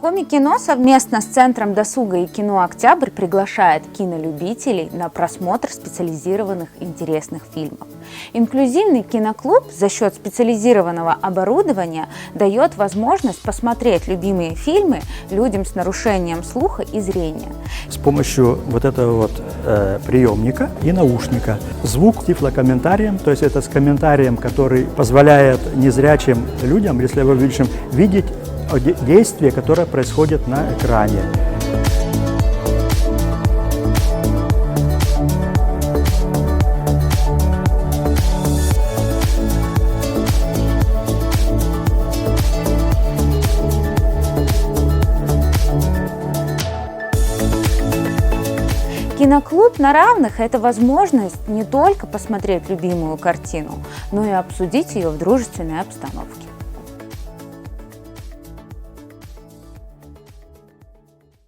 Коми-кино совместно с Центром досуга и кино «Октябрь» приглашает кинолюбителей на просмотр специализированных интересных фильмов. Инклюзивный киноклуб за счет специализированного оборудования дает возможность посмотреть любимые фильмы людям с нарушением слуха и зрения. С помощью вот этого приемника и наушника. Звук с тифлокомментарием, то есть это с комментарием, который позволяет незрячим людям, если вы видите, видеть действие, которое происходит на экране. Киноклуб на равных – это возможность не только посмотреть любимую картину, но и обсудить ее в дружественной обстановке.